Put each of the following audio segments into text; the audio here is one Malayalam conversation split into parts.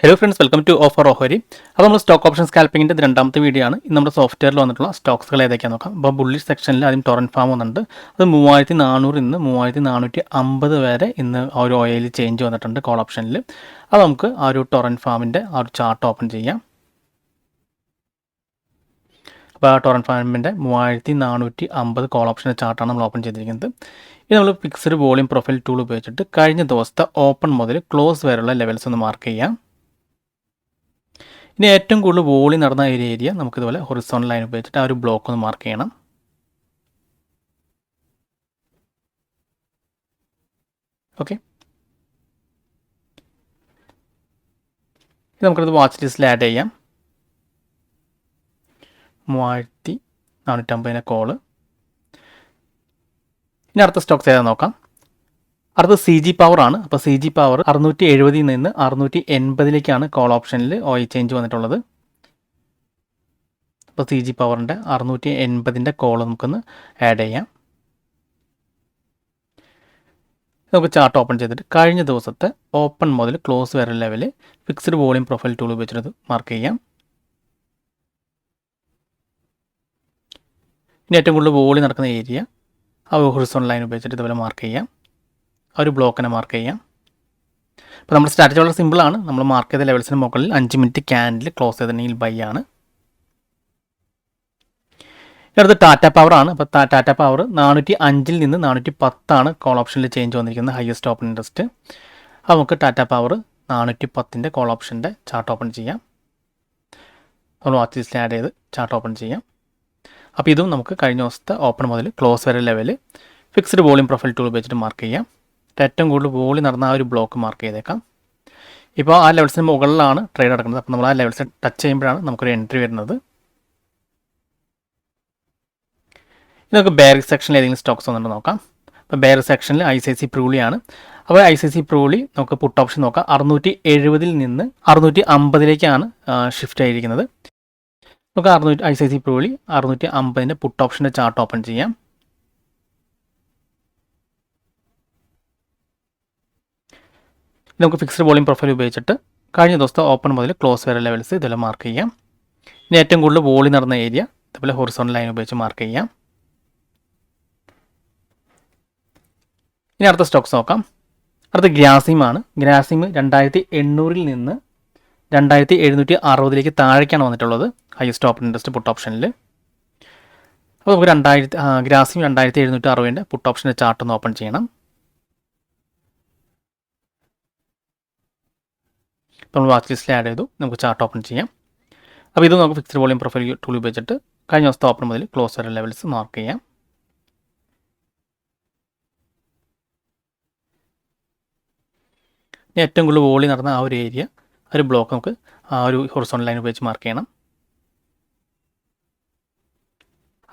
Hello friends, welcome to offer ഓഹരി. അപ്പോൾ നമ്മൾ സ്റ്റോക്ക് ഓപ്ഷൻ സ്കാൽപ്പിങ്ങിൻ്റെ രണ്ടാമത്തെ വീഡിയോ ആണ്. ഇന്ന് നമ്മുടെ സോഫ്റ്റ്വെയറിൽ വന്നിട്ടുള്ള സ്റ്റോക്സുകൾ ഏതൊക്കെയാണെന്ന് നോക്കാം. അപ്പോൾ ബുള്ളിഷ് സെക്ഷനിൽ ആദ്യം ടൊറൻറ്റ് ഫാം വന്നിട്ടുണ്ട്. അത് 3400 ഇന്ന് 3450 വരെ ഇന്ന് ആ ഒരു ഓയിൽ ചേഞ്ച് വന്നിട്ടുണ്ട് കോൾ ഓപ്ഷനിൽ. അപ്പോൾ നമുക്ക് ആ ഒരു ടൊറൻറ്റ് ഫാമിൻ്റെ ആ ഒരു ചാർട്ട് ഓപ്പൺ ചെയ്യാം. അപ്പോൾ ആ ടൊറൻറ്റ് ഫാമിൻ്റെ 3450 കോൾ ഓപ്ഷൻ്റെ ചാർട്ടാണ് നമ്മൾ ഓപ്പൺ ചെയ്തിരിക്കുന്നത്. ഇത് നമ്മൾ ഫിക്സ്ഡ് വോളിയം പ്രൊഫൈൽ ടൂൾ ഉപയോഗിച്ചിട്ട് കഴിഞ്ഞ ദിവസത്തെ ഓപ്പൺ മുതൽ ക്ലോസ് വരെയുള്ള ലെവൽസ് ഒന്ന് മാർക്ക് ചെയ്യാം. ഇനി ഏറ്റവും കൂടുതൽ വോളി നടന്ന ഒരു ഏരിയ നമുക്കിതുപോലെ ഹൊറിസോണ്ടൽ ലൈൻ ഉപയോഗിച്ചിട്ട് ആ ഒരു ബ്ലോക്ക് ഒന്ന് മാർക്ക് ചെയ്യണം. ഓക്കെ, ഇത് നമുക്കത് വാച്ച് ലിസ്റ്റിൽ ആഡ് ചെയ്യാം. 3450 കോള്. ഇനി അടുത്ത സ്റ്റോക്സ് ഏതാ നോക്കാം. അടുത്തത് സി ജി പവർ ആണ്. അപ്പോൾ സി ജി പവർ 670 നിന്ന് 680 കോൾ ഓപ്ഷനിൽ ഓയിൽ ചേഞ്ച് വന്നിട്ടുള്ളത്. അപ്പോൾ സി ജി പവറിൻ്റെ 680 കോൾ നമുക്കൊന്ന് ആഡ് ചെയ്യാം. നമുക്ക് ചാർട്ട് ഓപ്പൺ ചെയ്തിട്ട് കഴിഞ്ഞ ദിവസത്തെ ഓപ്പൺ മുതൽ ക്ലോസ് വരെ level fixed volume profile tool ഉപയോഗിച്ചിട്ട് മാർക്ക് ചെയ്യാം. ഇനി ഏറ്റവും കൂടുതൽ വോളി നടക്കുന്ന ഏരിയ ആ ഹൊറിസോണ്ടൽ ലൈൻ ഉപയോഗിച്ചിട്ട് ഇതുപോലെ മാർക്ക് ചെയ്യാം. ആ ഒരു ബ്ലോക്കിനെ മാർക്ക് ചെയ്യാം. അപ്പോൾ നമ്മുടെ സ്ട്രാറ്റജി വളരെ സിമ്പിളാണ്. നമ്മൾ മാർക്ക് ചെയ്ത ലെവൽസിന് മുകളിൽ 5 മിനിറ്റ് ക്യാൻഡിൽ ക്ലോസ് ചെയ്തിട്ടുണ്ടെങ്കിൽ ബൈ ആണ്. അടുത്ത് ടാറ്റ പവർ ആണ്. അപ്പോൾ ടാറ്റ പവർ 405 നിന്ന് 410 കോൾ ഓപ്ഷനിൽ ചേഞ്ച് വന്നിരിക്കുന്നത്, ഹയസ്റ്റ് ഓപ്പൺ ഇൻട്രസ്റ്റ്. അപ്പോൾ നമുക്ക് ടാറ്റ പവർ 410 കോൾ ഓപ്ഷൻ്റെ ചാർട്ട് ഓപ്പൺ ചെയ്യാം. നമ്മൾ വാച്ച് ലിസ്റ്റിൽ ആഡ് ചെയ്ത് ചാർട്ട് ഓപ്പൺ ചെയ്യാം. അപ്പോൾ ഇതും നമുക്ക് കഴിഞ്ഞ ദിവസത്തെ ഓപ്പൺ മുതൽ ക്ലോസ് വരെ level fixed volume profile tool ഉപയോഗിച്ചിട്ട് മാർക്ക് ചെയ്യാം. ഏറ്റവും കൂടുതൽ വോളി നടന്ന ആ ഒരു ബ്ലോക്ക് മാർക്ക് ചെയ്തേക്കാം. ഇപ്പോൾ ആ ലെവൽസിന് മുകളിലാണ് ട്രേഡ് നടക്കുന്നത്. അപ്പോൾ നമ്മൾ ആ ലെവൽസ് ടച്ച് ചെയ്യുമ്പോഴാണ് നമുക്കൊരു എൻട്രി വരുന്നത്. ഇനി നമുക്ക് ബെയറിഷ് സെക്ഷനിൽ ഏതെങ്കിലും സ്റ്റോക്സ് വന്നിട്ട് നോക്കാം. അപ്പോൾ ബെയറിഷ് സെക്ഷനിൽ ICICI Pruliയാണ്. അപ്പോൾ ICICI Pruli നമുക്ക് പുട്ട് ഓപ്ഷൻ നോക്കാം. 670 നിന്ന് 650 ഷിഫ്റ്റ് ആയിരിക്കുന്നത്. നമുക്ക് ICICI Pruli 650 പുട്ട് ഓപ്ഷൻ്റെ ചാർട്ട് ഓപ്പൺ ചെയ്യാം. നമുക്ക് ഫിക്സ്ഡ് വോളിയം പ്രൊഫൈൽ ഉപയോഗിച്ചിട്ട് കഴിഞ്ഞ ദിവസത്തെ ഓപ്പൺ മുതൽ ക്ലോസ് വരെ ലെവൽസ് ഇതെല്ലാം മാർക്ക് ചെയ്യാം. ഇനി ഏറ്റവും കൂടുതൽ വോളി നടന്ന ഏരിയ ഇതുപോലെ ഹൊറിസോണ്ടൽ ലൈൻ ഉപയോഗിച്ച് മാർക്ക് ചെയ്യാം. ഇനി അടുത്ത സ്റ്റോക്സ് നോക്കാം. അടുത്ത ഗ്രാസിമാണ്. ഗ്രാസിം 2800 നിന്ന് 2760 താഴേക്കാണ് വന്നിട്ടുള്ളത്, ഹയസ്റ്റ് ഓപ്പൺ ഇൻട്രസ്റ്റ് പുട്ട് ഓപ്ഷനിൽ. അപ്പോൾ നമുക്ക് ഗ്രാസിം 2760 പുട്ട് ഓപ്ഷൻ്റെ ചാർട്ട് ഒന്ന് ഓപ്പൺ ചെയ്യണം. അപ്പോൾ നമ്മൾ വാച്ച് ലിസ്റ്റിൽ ആഡ് ചെയ്തു. നമുക്ക് ചാർട്ട് ഓപ്പൺ ചെയ്യാം. അപ്പോൾ ഇത് നമുക്ക് ഫിക്സ്ഡ് വോളിയം പ്രൊഫൈൽ ടൂൾ ഉപയോഗിച്ചിട്ട് കഴിഞ്ഞ ദിവസത്തെ ഓപ്പൺ മുതൽ ക്ലോസ് വരെ ലെവൽസ് മാർക്ക് ചെയ്യാം. ഇനി ഏറ്റവും കൂടുതൽ വോളി നടന്ന ആ ഒരു ഏരിയ, ആ ഒരു ബ്ലോക്ക് നമുക്ക് ആ ഒരു ഹൊറിസോണ്ടൽ ലൈൻ ഉപയോഗിച്ച് മാർക്ക് ചെയ്യണം.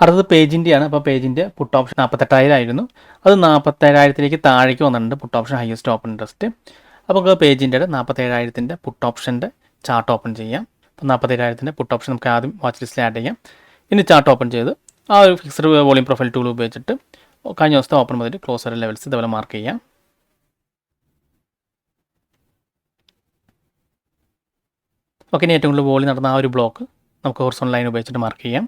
അടുത്തത് പേജിൻ്റെയാണ്. അപ്പോൾ പേജിൻ്റെ പുട്ട് ഓപ്ഷൻ 48,000 ആയിരുന്നു. അത് 47,000 താഴേക്ക് വന്നിട്ടുണ്ട് puttu option highest open interest. അപ്പോൾ നമുക്ക് പേജിൻ്റെ 47,000 പുട്ട് ഓപ്ഷൻ്റെ ചാർട്ട് ഓപ്പൺ ചെയ്യാം. അപ്പോൾ 47,000 പുട്ട് ഓപ്ഷൻ നമുക്ക് ആദ്യം വാച്ച് ലിസ്റ്റിൽ ആഡ് ചെയ്യാം. ഇനി ചാർട്ട് ഓപ്പൺ ചെയ്ത് ആ ഒരു ഫിക്സ്ഡ് വോളിയം പ്രൊഫൈൽ ടൂൾ ഉപയോഗിച്ചിട്ട് കഴിഞ്ഞ ദിവസത്തെ ഓപ്പൺ മുതൽ ക്ലോസ് വരെ ലെവൽസ് ഇതുപോലെ മാർക്ക് ചെയ്യാം. ഓക്കെ, ഇനി ഏറ്റവും കൂടുതൽ വോളി നടന്ന ആ ഒരു ബ്ലോക്ക് നമുക്ക് ഹൊറിസോണ്ടൽ ലൈൻ ഉപയോഗിച്ചിട്ട് മാർക്ക് ചെയ്യാം.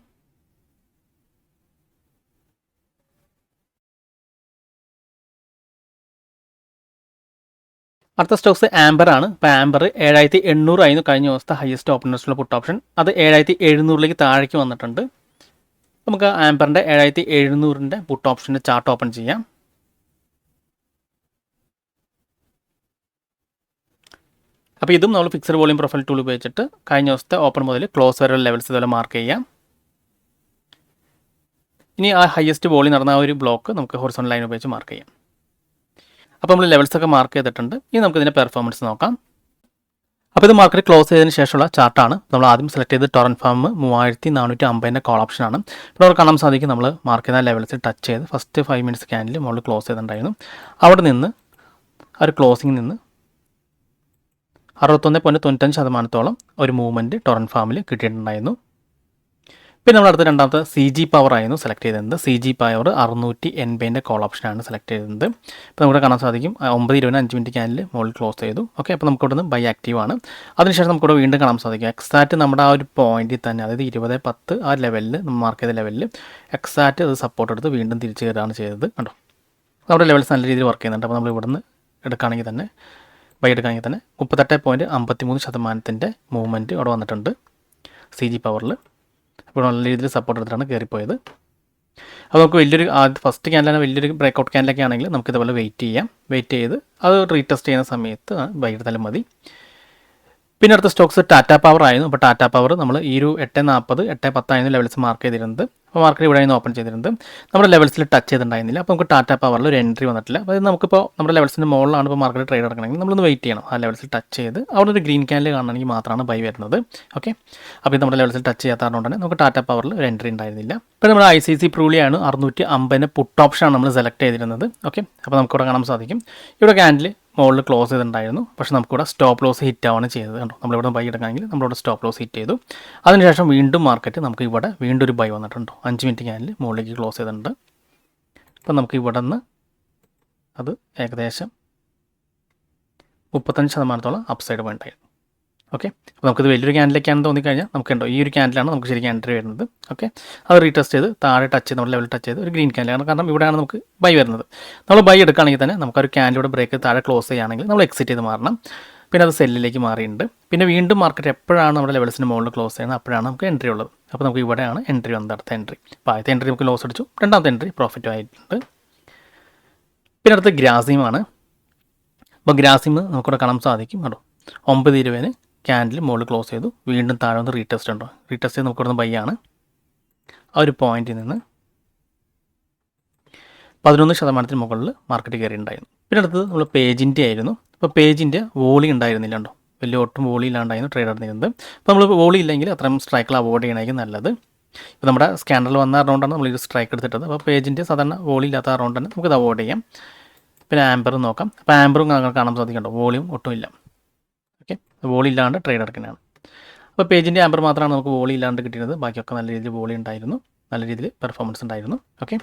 അടുത്ത സ്റ്റോക്സ് ആംബർ ആണ്. ഇപ്പോൾ ആംബർ 7800 ആയിരുന്നു കഴിഞ്ഞ ദിവസത്തെ ഹയസ്റ്റ് ഓപ്പൺ ഇൻട്രസ്റ്റുള്ള പുട്ട് ഓപ്ഷൻ. അത് 7700 താഴേക്ക് വന്നിട്ടുണ്ട്. നമുക്ക് ആംബറിൻ്റെ 7700 പുട്ട് ഓപ്ഷൻ്റെ ചാർട്ട് ഓപ്പൺ ചെയ്യാം. അപ്പോൾ ഇതും നമ്മൾ ഫിക്സ്ഡ് വോളിയം പ്രൊഫൈൽ ടൂൾ ഉപയോഗിച്ചിട്ട് കഴിഞ്ഞ ദിവസത്തെ ഓപ്പൺ മുതൽ ക്ലോസ് വരെ ലെവൽസ് ഇതുപോലെ മാർക്ക് ചെയ്യാം. ഇനി ആ ഹയസ്റ്റ് വോളി നടന്ന ആ ഒരു ബ്ലോക്ക് നമുക്ക് ഹൊറിസോണ്ടൽ ലൈൻ ഉപയോഗിച്ച് മാർക്ക് ചെയ്യാം. അപ്പോൾ നമ്മൾ ലെവൽസൊക്കെ മാർക്ക് ചെയ്തിട്ടുണ്ട്. ഇനി നമുക്ക് ഇതിൻ്റെ പെർഫോമൻസ് നോക്കാം. അപ്പോൾ ഇത് മാർക്കറ്റ് ക്ലോസ് ചെയ്തതിന് ശേഷമുള്ള ചാർട്ടാണ്. നമ്മൾ ആദ്യം സെലക്ട് ചെയ്ത് ടൊറൻറ്റ് ഫാം 3450 കോൾ ഓപ്ഷനാണ്. ഇപ്പോൾ നമുക്ക് കാണാൻ സാധിക്കും നമ്മൾ മാർക്ക് ചെയ്ത ലെവൽസ് ടച്ച് ചെയ്ത് ഫസ്റ്റ് 5 മിനിറ്റ്സ് ക്യാൻഡിൽ മുകളിൽ ക്ലോസ് ചെയ്തിട്ടുണ്ടായിരുന്നു. അവിടെ നിന്ന് ആ ഒരു ക്ലോസിംഗ് നിന്ന് 61.95% ഒരു മൂവ്മെൻറ്റ് ടൊറൻറ്റ് ഫാമിൽ കിട്ടിയിട്ടുണ്ടായിരുന്നു. പിന്നെ നമ്മൾ അടുത്ത രണ്ടാമത്തെ സി ജി പവർ ആയിരുന്നു സെലക്ട് ചെയ്തിരുന്നത്. സി ജി പവർ 680 കോൾ ഓപ്ഷനാണ് സെലക്ട് ചെയ്തിരുന്നത്. ഇപ്പോൾ നമുക്ക് കാണാൻ സാധിക്കും 9:20 5 മിനിറ്റ് ക്യാനിൽ മുകളിൽ ക്ലോസ് ചെയ്തു. ഓക്കെ, അപ്പോൾ നമുക്ക് ഇവിടുന്ന് ബൈ ആക്റ്റീവ് ആണ്. അതിനുശേഷം നമുക്കിവിടെ വീണ്ടും കാണാൻ സാധിക്കും എക്സാക്റ്റ് നമ്മുടെ ആ ഒരു പോയിന്റിൽ തന്നെ, അതായത് 20:10 ആ ലെവലിൽ നമ്മൾ മാർക്ക് ചെയ്ത ലെവലിൽ എക്സാക്റ്റ് അത് സപ്പോർട്ട് എടുത്ത് വീണ്ടും തിരിച്ചു കയറുകയാണ് ചെയ്തത്. കണ്ടോ, നമ്മുടെ ലെവൽസ് നല്ല രീതിയിൽ വർക്ക് ചെയ്യുന്നുണ്ട്. അപ്പോൾ നമ്മൾ ഇവിടുന്ന് എടുക്കുകയാണെങ്കിൽ തന്നെ ബൈ എടുക്കുകയാണെങ്കിൽ തന്നെ 38.53% മൂവ്മെൻറ്റ് അവിടെ വന്നിട്ടുണ്ട് സി ജി പവറിൽ. അപ്പോൾ നല്ല രീതിയിൽ സപ്പോർട്ട് എടുത്തിട്ടാണ് കയറിപ്പോയത്. അപ്പോൾ നമുക്ക് വലിയൊരു ഫസ്റ്റ് ക്യാൻഡിലാണ് വലിയൊരു ബ്രേക്കൗട്ട് ക്യാൻഡിലൊക്കെ ആണെങ്കിൽ നമുക്ക് ഇതുപോലെ വെയിറ്റ് ചെയ്ത് അത് റീടെസ്റ്റ് ചെയ്യുന്ന സമയത്ത് ബൈ എടുത്താലും മതി. പിന്നെ അടുത്ത സ്റ്റോക്സ് ടാറ്റ പവർ ആയിരുന്നു. അപ്പോൾ ടാറ്റ പവർ നമ്മൾ ഈ ഒരു 8:40 8:10 ആയിരുന്നു ലെവൽസ് മാർക്ക് ചെയ്തിരുന്നത്. അപ്പോൾ മാർക്കറ്റ് ഇവിടെ ആയിരുന്നു ഓപ്പൺ ചെയ്തിരുന്നത്. നമ്മുടെ ലെവൽസിൽ ടച്ച് ചെയ്തിട്ടുണ്ടായിരുന്നില്ല. അപ്പോൾ നമുക്ക് ടാറ്റ പവറിൽ ഒരു എൻട്രി വന്നിട്ടില്ല. അപ്പോൾ നമുക്കിപ്പോൾ നമ്മുടെ ലെവൽസിൻ്റെ മുകളിലാണ് ഇപ്പോൾ മാർക്കറ്റ് ട്രേഡ് നടക്കണമെങ്കിൽ നമ്മളൊന്ന് വെയിറ്റ് ചെയ്യണം. ആ ലെവൽസിൽ ടച്ച് ചെയ്ത് അവിടെ ഒരു ഗ്രീൻ ക്യാൻഡിൽ കാണണമെങ്കിൽ മാത്രമാണ് ബൈ വരുന്നത്. ഓക്കെ, അപ്പോൾ ഇത് നമ്മുടെ ലെവൽസിൽ ടച്ച് ചെയ്യാത്തതുകൊണ്ട് തന്നെ നമുക്ക് ടാറ്റ പവറിൽ ഒരു എൻട്രി ഉണ്ടായിരുന്നില്ല. ഇപ്പോൾ നമ്മുടെ ICICI Prulia 650 പുട്ട് ഓപ്ഷനാണ് നമ്മൾ സെലക്ട് ചെയ്തിരുന്നത്. ഓക്കെ, അപ്പോൾ നമുക്കിവിടെ കാണാൻ സാധിക്കും ഇവിടെ ക്യാൻഡിൽ മുകളിൽ ക്ലോസ് ചെയ്തിട്ടുണ്ടായിരുന്നു. പക്ഷേ നമുക്കിവിടെ സ്റ്റോപ്പ് ലോസ് ഹിറ്റ് ആവാണ് ചെയ്തത്. കണ്ടോ, നമ്മളിവിടെ ബൈ എടുക്കുകയാണെങ്കിൽ നമ്മളിവിടെ സ്റ്റോപ്പ് ലോസ് ഹിറ്റ് ചെയ്തു. അതിനുശേഷം വീണ്ടും മാർക്കറ്റ് നമുക്ക് ഇവിടെ വീണ്ടും ഒരു ബൈ വന്നിട്ടുണ്ടോ 5 മിനിറ്റ് ക്യാനിൽ മുകളിലേക്ക് ക്ലോസ് ചെയ്തിട്ടുണ്ട്. അപ്പം നമുക്ക് ഇവിടെ നിന്ന് അത് ഏകദേശം 35% അപ്സൈഡ് വേണ്ടായിരുന്നു. ഓക്കെ, അപ്പോൾ നമുക്കിത് വലിയൊരു ക്യാൻഡിലേക്കാണെന്ന് തോന്നിക്കഴിഞ്ഞാൽ നമുക്കുണ്ടോ ഈ ഒരു ക്യാൻഡിലാണ് നമുക്ക് ശരിക്കും എൻട്രി വരുന്നത്. ഓക്കെ, അത് റീടെസ്റ്റ് ചെയ്ത് താഴെ ടച്ച് ചെയ്ത് നമ്മുടെ ലെവൽ ടച്ച് ചെയ്ത് ഒരു ഗ്രീൻ ക്യാൻഡിലാണ്, കാരണം ഇവിടെയാണ് നമുക്ക് ബൈ വരുന്നത്. നമ്മൾ ബൈ എടുക്കുകയാണെങ്കിൽ തന്നെ നമുക്കൊരു ക്യാൻഡിലൂടെ ബ്രേക്ക് താഴെ ക്ലോസ് ചെയ്യുകയാണെങ്കിൽ നമ്മൾ എക്സിറ്റ് ചെയ്ത് മാറണം. പിന്നെ അത് സെല്ലിലേക്ക് മാറിയിട്ടുണ്ട്. പിന്നെ വീണ്ടും മാർക്കറ്റ് എപ്പോഴാണ് നമ്മുടെ ലെവൽസിന് മുകളിൽ ക്ലോസ് ചെയ്യുന്നത് അപ്പോഴാണ് നമുക്ക് എൻട്രി ഉള്ളത്. അപ്പോൾ നമുക്ക് ഇവിടെയാണ് എൻട്രി വന്നത്, അടുത്ത എൻട്രി. അപ്പോൾ ആദ്യത്തെ എൻട്രി നമുക്ക് ലോസ് അടിച്ചു, രണ്ടാമത്തെ എൻട്രി പ്രോഫിറ്റ് ആയിട്ടുണ്ട്. പിന്നെ അടുത്ത് ഗ്രാസിമാണ്. അപ്പോൾ ഗ്രാസിം നമുക്കിവിടെ കാണാൻ സാധിക്കും. കേട്ടോ, 9:20 ക്യാൻഡിൽ മുകളിൽ ക്ലോസ് ചെയ്തു, വീണ്ടും താഴെ ഒന്ന് റീടെസ്റ്റ് ഉണ്ടോ, റീടെസ്റ്റ് ചെയ്ത് നമുക്കിവിടെ നിന്ന് ബൈ ആണ്. ആ ഒരു പോയിന്റിൽ നിന്ന് 11% മുകളിൽ മാർക്കറ്റ് കയറിയിട്ടുണ്ടായിരുന്നു. പിന്നെ അടുത്തത് നമ്മൾ പേജിൻ്റെ ആയിരുന്നു. അപ്പോൾ പേജിൻ്റെ വോളി ഉണ്ടായിരുന്നില്ല, ഉണ്ടോ, വലിയ ഒട്ടും വോളി ഇല്ലാണ്ടായിരുന്നു ട്രേഡ് നടന്നിരുന്നത്. അപ്പോൾ നമ്മൾ വോളി ഇല്ലെങ്കിൽ അത്രയും സ്ട്രൈക്കിൽ അവോയ്ഡ് ചെയ്യണമെങ്കിൽ നല്ലത്. ഇപ്പോൾ നമ്മുടെ സ്കാനറിൽ വന്ന റൗണ്ടാണ് നമ്മൾ ഇത് സ്ട്രൈക്ക് എടുത്തിട്ടത്. അപ്പോൾ പേജിൻ്റെ സാധാരണ വോളി ഇല്ലാത്ത റൗണ്ട് തന്നെ നമുക്കത് അവോയ്ഡ് ചെയ്യാം. പിന്നെ ആംബർ നോക്കാം. അപ്പോൾ ആംബറും കാണാൻ സാധിക്കുന്നുണ്ടോ, വോളിയും ഒട്ടുമില്ല. ഓക്കെ, വോളി ഇല്ലാണ്ട് ട്രേഡ് എടുക്കുന്നതാണ്. അപ്പോൾ പേജിൻ്റെ ആംബർ മാത്രമാണ് നമുക്ക് വോളി ഇല്ലാണ്ട് കിട്ടിയത്. ബാക്കിയൊക്കെ നല്ല രീതിയിൽ വോളി ഉണ്ടായിരുന്നു, നല്ല രീതിയിൽ പെർഫോമൻസ് ഉണ്ടായിരുന്നു. ഓക്കെ,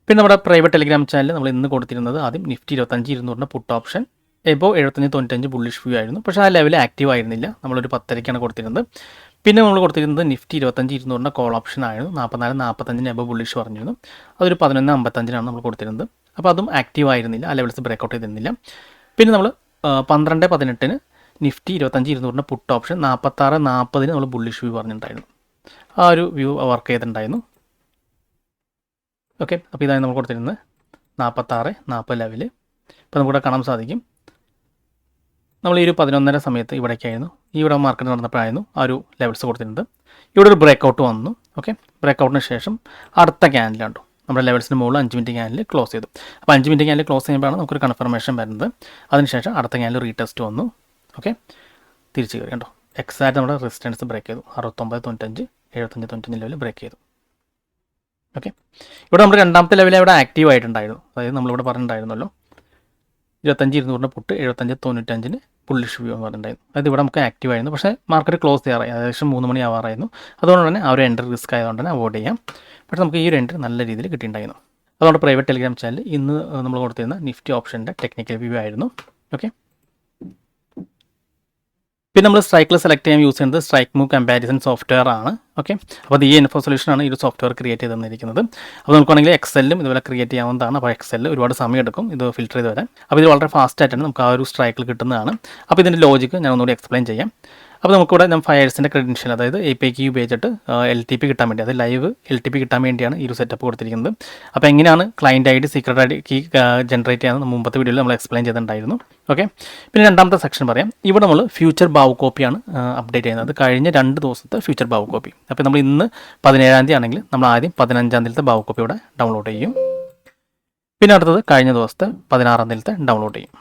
പിന്നെ നമ്മുടെ പ്രൈവറ്റ് ടെലിഗ്രാം ചാനലിൽ നമ്മൾ ഇന്ന് കൊടുത്തിരുന്നത് ആദ്യം Nifty 25-200 puttu option above 75-95 bullish view ആയിരുന്നു. പക്ഷേ ആ ലെവൽ ആക്റ്റീവ് ആയിരുന്നില്ല. നമ്മളൊരു 10:30 കൊടുത്തിരുന്നത്. പിന്നെ നമ്മൾ കൊടുത്തിരുന്നത് നിഫ്റ്റി 25-200 കോൾ ഓപ്ഷൻ ആയിരുന്നു. 44-45 എബോ ബുള്ളിഷ് പറഞ്ഞിരുന്നു. അതൊരു 11:55 നമ്മൾ കൊടുത്തിരുന്നത്. അപ്പോൾ അതും ആക്റ്റീവ് ആയിരുന്നില്ല, ആ ലെവൽസ് ബ്രേക്കൗട്ട് ചെയ്തിരുന്നില്ല. പിന്നെ നമ്മൾ 12:18 നിഫ്റ്റി 25-200 പുട്ട് ഓപ്ഷൻ 46-40 നമ്മൾ ബുള്ളിഷ് വ്യൂ പറഞ്ഞിട്ടുണ്ടായിരുന്നു. ആ ഒരു വ്യൂ വർക്ക് ചെയ്തിട്ടുണ്ടായിരുന്നു. ഓക്കെ, അപ്പോൾ ഇതാണ് നമ്മൾ കൊടുത്തിരുന്നത് 46-40 ലെവൽ. ഇപ്പോൾ നമുക്കിവിടെ കാണാൻ സാധിക്കും നമ്മൾ ഈ ഒരു 11:30 സമയത്ത് ഇവിടേക്കായിരുന്നു, ഈ ഇവിടെ മാർക്കറ്റ് നടന്നപ്പോഴായിരുന്നു ആ ഒരു ലെവൽസ് കൊടുത്തിരുന്നത്. ഇവിടെ ഒരു ബ്രേക്കൗട്ട് വന്നു. ഓക്കെ, ബ്രേക്കൗട്ടിന് ശേഷം അടുത്ത ക്യാൻഡിലുണ്ടോ നമ്മുടെ ലെവൽസിന് മുകളിൽ 5 മിനിറ്റ് ക്യാൻഡിൽ ക്ലോസ് ചെയ്തു. അപ്പോൾ 5 മിനിറ്റ് ക്യാൻഡിൽ ക്ലോസ് ചെയ്യുമ്പോഴാണ് നമുക്കൊരു കൺഫർമേഷൻ വരുന്നത്. അതിനുശേഷം അടുത്ത ക്യാൻഡിൽ റീടെസ്റ്റ് വന്നു. ഓക്കെ, തിരിച്ച് കയറി കണ്ടോ, എക്സാക്റ്റ് നമ്മുടെ റെസിസ്റ്റൻസ് ബ്രേക്ക് ചെയ്തു. 69.95 75.95 ലെവൽ ബ്രേക്ക് ചെയ്തു. ഓക്കെ, ഇവിടെ നമ്മുടെ രണ്ടാമത്തെ ലെവൽ ഇവിടെ ആക്റ്റീവ് ആയിട്ടുണ്ടായിരുന്നു. അതായത് നമ്മളിവിടെ പറഞ്ഞിട്ടുണ്ടായിരുന്നല്ലോ 25-200 പുട്ട് 75-95 ബുള്ളിഷ് വ്യൂ എന്ന് പറഞ്ഞിട്ടുണ്ടായിരുന്നു. അതായത് ഇവിടെ നമുക്ക് ആക്റ്റീവ് ആയിരുന്നു. പക്ഷേ മാർക്കറ്റ് ക്ലോസ് ചെയ്യാറായി, ഏകദേശം 3 മണി ആവാറായിരുന്നു. അതുകൊണ്ട് തന്നെ ആ ഒരു എൻട്രി റിസ്ക് ആയതുകൊണ്ട് തന്നെ അവോയ്ഡ് ചെയ്യാം. പക്ഷേ നമുക്ക് ഈ ഒരു എൻട്രി നല്ല രീതിയിൽ കിട്ടിയിട്ടുണ്ടായിരുന്നു. അതുകൊണ്ട് പ്രൈവറ്റ് ടെലിഗ്രാം ചാനൽ ഇന്ന് നമ്മൾ കൊടുത്തിരുന്ന നിഫ്റ്റി ഓപ്ഷൻ്റെ ടെക്നിക്കൽ വ്യൂ ആയിരുന്നു. ഓക്കെ, പിന്നെ നമ്മൾ സ്ട്രൈക്കിൽ സെലക്ട് ചെയ്യാൻ യൂസ് ചെയ്യുന്നത് സ്ട്രൈക്ക് മൂവ് കമ്പാരിസൺ സോഫ്റ്റ്വെയർ ആണ്. ഓക്കെ, അപ്പോൾ അത് ഈ ഇൻഫോ സൊല്യൂഷനാണ് ഈ ഒരു സോഫ്റ്റ്വെയർ ക്രിയേറ്റ് ചെയ്ത് തന്നിരിക്കുന്നത്. അപ്പോൾ നമുക്കാണെങ്കിൽ എക്സെല്ലും ഇതുപോലെ ക്രിയേറ്റ് ചെയ്യാവുന്നതാണ്. അപ്പോൾ എക്സെല്ലിൽ ഒരുപാട് സമയം എടുക്കും ഇത് ഫിൽറ്റർ ചെയ്ത് വരാൻ. അപ്പോൾ ഇത് വളരെ ഫാസ്റ്റ് ആയിട്ടാണ് നമുക്ക് ആ ഒരു സ്ട്രൈക്കിൽ കിട്ടുന്നതാണ്. അപ്പോൾ ഇതിൻ്റെ ലോജിക്ക് ഞാൻ ഒന്നുകൂടി എക്സ്പ്ലെയിൻ ചെയ്യാം. അപ്പോൾ നമുക്കിവിടെ ഞാൻ ഫയർസിൻ്റെ ക്രെഡൻഷ്യൽ, അതായത് API കീ ഉപയോഗിച്ചിട്ട് LTP കിട്ടാൻ വേണ്ടി, അത് ലൈവ് LTP കിട്ടാൻ വേണ്ടിയാണ് ഈ ഒരു സെറ്റപ്പ് കൊടുത്തിരിക്കുന്നത്. അപ്പോൾ എങ്ങനെയാണ് client ID secret ID key generate ചെയ്യാമെന്ന് മുമ്പത്തെ വീഡിയോയിൽ നമ്മൾ എക്സ്പ്ലെയിൻ ചെയ്തിട്ടുണ്ടായിരുന്നു. ഓക്കെ, പിന്നെ രണ്ടാമത്തെ സെക്ഷൻ പറയാം. ഇവിടെ നമ്മൾ ഫ്യൂച്ചർ ബാവ് കോപ്പിയാണ് അപ്ഡേറ്റ് ചെയ്യുന്നത്. കഴിഞ്ഞ 2 ദിവസത്തെ ഫ്യൂച്ചർ ബാവ് കോപ്പി. അപ്പോൾ നമ്മൾ ഇന്ന് 17-ാം തീയതി ആണെങ്കിൽ നമ്മൾ ആദ്യം 15-ാം തീയതിയിലത്തെ ബാവ് കോപ്പി ഇവിടെ ഡൗൺലോഡ് ചെയ്യും. പിന്നെ അടുത്തത് കഴിഞ്ഞ ദിവസത്തെ 16-ാം തീയതിയിലത്തെ ഡൗൺലോഡ് ചെയ്യും.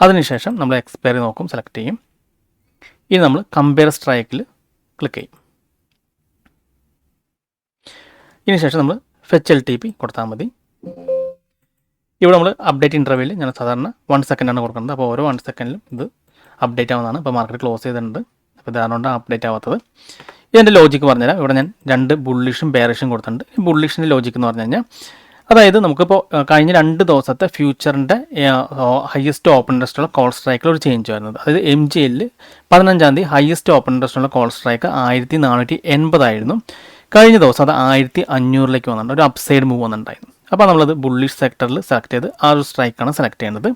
അതിനുശേഷം നമ്മൾ എക്സ്പയറി നോക്കും, സെലക്ട് ചെയ്യും. ഇനി നമ്മൾ കമ്പയർ സ്ട്രൈക്കിൽ ക്ലിക്ക് ചെയ്യും. ഇതിന് ശേഷം നമ്മൾ ഫെച്ച് LTP കൊടുത്താൽ മതി. ഇവിടെ നമ്മൾ അപ്ഡേറ്റ് ഇൻ്റർവ്യൂവിൽ ഞാൻ സാധാരണ 1 സെക്കൻഡാണ് കൊടുക്കുന്നത്. അപ്പോൾ ഓരോ 1 സെക്കൻഡിലും ഇത് അപ്ഡേറ്റ് ആവുന്നതാണ്. ഇപ്പോൾ മാർക്കറ്റ് ക്ലോസ് ചെയ്തിട്ടുണ്ട്. അപ്പോൾ ഇതാണോണ്ട് അപ്ഡേറ്റ് ആവാത്തത്. ഇതിൻ്റെ ലോജിക്ക് പറഞ്ഞുതരാം. ഇവിടെ ഞാൻ 2 ബുള്ളിഷും ബെയറിഷും കൊടുത്തിട്ടുണ്ട്. ഈ ബുള്ളിഷിൻ്റെ ലോജിക്ക് എന്ന് പറഞ്ഞു കഴിഞ്ഞാൽ അതായത് നമുക്കിപ്പോൾ കഴിഞ്ഞ 2 ദിവസത്തെ ഫ്യൂച്ചറിൻ്റെ ഹയസ്റ്റ് ഓപ്പൺ ഇൻട്രസ്റ്റുള്ള കോൾ സ്ട്രൈക്കിൽ ഒരു ചേഞ്ച് വരുന്നത്. അതായത് MGL 15-ാം തീയതി ഹയസ്റ്റ് ഓപ്പൺ ഇൻട്രസ്റ്റുള്ള കോൾ സ്ട്രൈക്ക് 1480 ആയിരുന്നു. കഴിഞ്ഞ ദിവസം അത് 1500 വന്നിട്ടുണ്ട്. ഒരു അപ്സൈഡ് മൂവ് വന്നിട്ടുണ്ടായിരുന്നു. അപ്പോൾ നമ്മളത് ബുള്ളിഷ് സെക്ടറിൽ സെലക്ട് ചെയ്ത് ആ ഒരു സ്ട്രൈക്കാണ് സെലക്ട് ചെയ്യേണ്ടത്.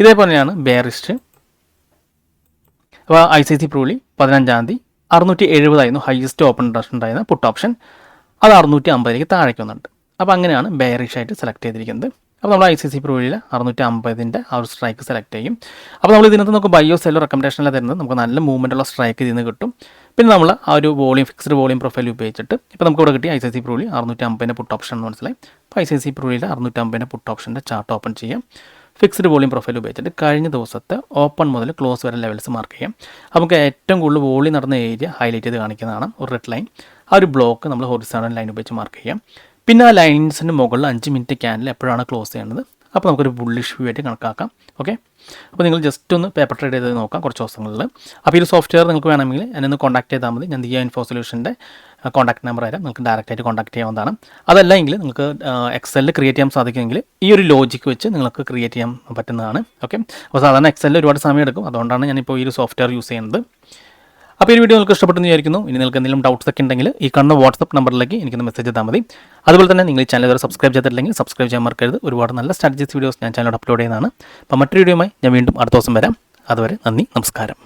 ഇതേപോലെയാണ് ബെയറിഷ്. അപ്പോൾ ICICI Pru 15-ാം തീയതി 670 ആയിരുന്നു ഹയസ്റ്റ് ഓപ്പൺ ഇൻട്രസ്റ്റ് ഉണ്ടായിരുന്ന പുട്ട് ഓപ്ഷൻ. അത് 650 താഴേക്ക് വന്നിട്ടുണ്ട്. അപ്പോൾ അങ്ങനെയാണ് ബെയറിഷ് ആയിട്ട് സെലക്ട് ചെയ്തിരിക്കുന്നത്. അപ്പോൾ നമ്മൾ ICICI Pru 650 ആ ഒരു സ്ട്രൈക്ക് സെലക്ട് ചെയ്യും. അപ്പോൾ നമ്മൾ ഇതിനകത്ത് നമുക്ക് ബൈയോ സെല്ലോ റെക്കമെൻഡേഷനിൽ തരുന്നത് നമുക്ക് നല്ല മൂവ്മെൻ്റ് ഉള്ള സ്ട്രൈക്ക് ഇതിൽ നിന്ന് കിട്ടും. പിന്നെ നമ്മൾ ആ ഒരു ഫിക്സ്ഡ് വോളിയം പ്രൊഫൈൽ ഉപയോഗിച്ചിട്ട് ഇപ്പോൾ നമുക്ക് ഇവിടെ കിട്ടി ICICI Pru 650 പുട്ട് ഓപ്ഷൻ എന്ന് മനസ്സിലായി. അപ്പോൾ ICICI Pru 650 പുട്ട് ഓപ്ഷൻ്റെ ചാർട്ട് ഓപ്പൺ ചെയ്യാം. ഫിക്സ്ഡ് വോളിയം പ്രൊഫൈൽ ഉപയോഗിച്ചിട്ട് കഴിഞ്ഞ ദിവസത്തെ ഓപ്പൺ മുതൽ ക്ലോസ് വരെ ലെവൽസ് മാർക്ക് ചെയ്യാം. നമുക്ക് ഏറ്റവും കൂടുതൽ വോളിയം നടന്ന ഏരിയ ഹൈലൈറ്റ് ചെയ്ത് കാണിക്കുന്നതാണ് ഒരു റെഡ് ലൈൻ. ആ ഒരു ബ്ലോക്ക് നമ്മൾ ഹൊറിസോണ്ടൽ ലൈൻ ഉപയോഗിച്ച് മാർക്ക് ചെയ്യാം. പിന്നെ ആ ലൈൻസിന് മുകളിൽ 5 മിനിറ്റ് ക്യാൻഡിൽ എപ്പോഴാണ് ക്ലോസ് ചെയ്യേണ്ടത്. അപ്പോൾ നമുക്കൊരു ബുള്ളിഷ് വ്യൂ ആയിട്ട് കണക്കാക്കാം. ഓക്കെ, അപ്പോൾ നിങ്ങൾ ജസ്റ്റ് ഒന്ന് പേപ്പർ ട്രേഡ് ചെയ്ത് നോക്കാം കുറച്ച് ദിവസങ്ങളിൽ. അപ്പോൾ ഈ ഒരു സോഫ്റ്റ്വെയർ നിങ്ങൾക്ക് വേണമെങ്കിൽ എന്നെ ഒന്ന് കോൺടാക്ട് ചെയ്താൽ മതി. ഞാൻ ദിയ ഇൻഫോ സൊല്യൂഷൻ്റെ കോൺടാക്ട് നമ്പർ തരാം. നിങ്ങൾക്ക് ഡയറക്റ്റായിട്ട് കോൺടാക്ട് ചെയ്യാവുന്നതാണ്. അതല്ല എങ്കിൽ നിങ്ങൾക്ക് എക്സലിൽ ക്രിയേറ്റ് ചെയ്യാൻ സാധിക്കുമെങ്കിൽ ഈ ഒരു ലോജിക്ക് വെച്ച് നിങ്ങൾക്ക് ക്രിയേറ്റ് ചെയ്യാൻ പറ്റുന്നതാണ്. ഓക്കെ, അപ്പോൾ സാധാരണ എക്സലിൽ ഒരുപാട് സമയം എടുക്കും. അതുകൊണ്ടാണ് ഞാനിപ്പോൾ ഈ ഒരു സോഫ്റ്റ്വെയർ യൂസ് ചെയ്യുന്നത്. അപ്പോൾ ഈ വീഡിയോ നിങ്ങൾക്ക് ഇഷ്ടപ്പെട്ടെന്ന് വിചാരിക്കുന്നു. ഇനി നിങ്ങൾക്ക് എന്തെങ്കിലും ഡൗട്ട്സ് ഒക്കെ ഉണ്ടെങ്കിൽ ഈ കാണുന്ന വാട്സപ്പ് നമ്പറിലേക്ക് എനിക്കൊന്ന് മെസ്സേജ് ചെയ്താൽ മതി. അതുപോലെ തന്നെ നിങ്ങൾ ഈ ചാനൽ ഇതുവരെ സബ്സ്ക്രൈബ് ചെയ്തിട്ടില്ലെങ്കിൽ സബ്സ്ക്രൈബ് ചെയ്യാൻ മറക്കരുത്. ഒരുപാട് നല്ല സ്ട്രാറ്റജീസ് വീഡിയോസ് ഞാൻ ചാനലിൽ അപ്ലോഡ് ചെയ്യുന്നതാണ്. അപ്പോൾ മറ്റൊരു വീഡിയോയുമായി ഞാൻ വീണ്ടും അടുത്ത ദിവസം വരാം. അതുവരെ നന്ദി, നമസ്കാരം.